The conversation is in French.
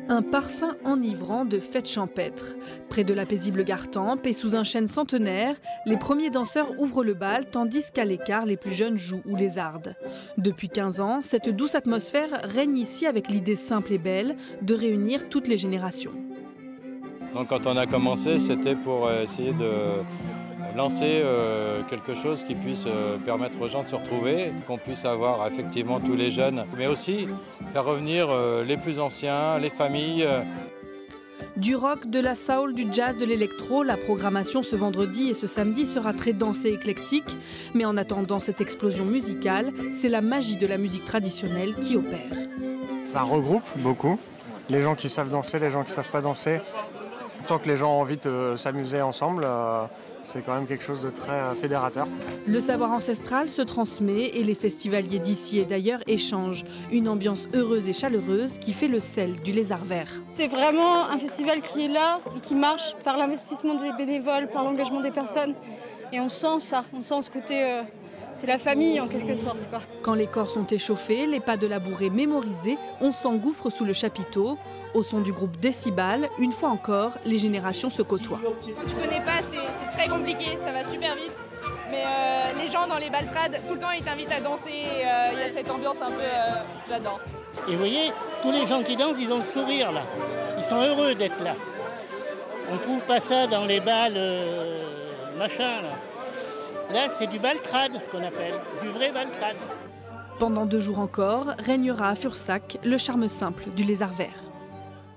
Un parfum enivrant de fête champêtre. Près de la paisible Gartempe et sous un chêne centenaire, les premiers danseurs ouvrent le bal tandis qu'à l'écart, les plus jeunes jouent ou lézardent. Depuis 15 ans, cette douce atmosphère règne ici avec l'idée simple et belle de réunir toutes les générations. Donc quand on a commencé, c'était pour essayer de lancer quelque chose qui puisse permettre aux gens de se retrouver, qu'on puisse avoir effectivement tous les jeunes, mais aussi faire revenir les plus anciens, les familles. Du rock, de la soul, du jazz, de l'électro, la programmation ce vendredi et ce samedi sera très dense et éclectique. Mais en attendant cette explosion musicale, c'est la magie de la musique traditionnelle qui opère. Ça regroupe beaucoup, les gens qui savent danser, les gens qui ne savent pas danser. Tant que les gens ont envie de s'amuser ensemble, c'est quand même quelque chose de très fédérateur. Le savoir ancestral se transmet et les festivaliers d'ici et d'ailleurs échangent. Une ambiance heureuse et chaleureuse qui fait le sel du Lézard Vert. C'est vraiment un festival qui est là et qui marche par l'investissement des bénévoles, par l'engagement des personnes. Et on sent ça, on sent ce côté... c'est la famille en quelque sorte, quoi. Quand les corps sont échauffés, les pas de la bourrée mémorisés, on s'engouffre sous le chapiteau. Au son du groupe Décibal, une fois encore, les générations se côtoient. Quand tu connais pas, c'est très compliqué, ça va super vite. Mais les gens dans les baltrades, tout le temps ils t'invitent à danser, il y a cette ambiance un peu, j'adore. Et vous voyez, tous les gens qui dansent, ils ont le sourire là. Ils sont heureux d'être là. On ne trouve pas ça dans les bals machin là. Là, c'est du baltrade, ce qu'on appelle, du vrai baltrade. Pendant 2 jours encore, régnera à Fursac le charme simple du Lézard Vert.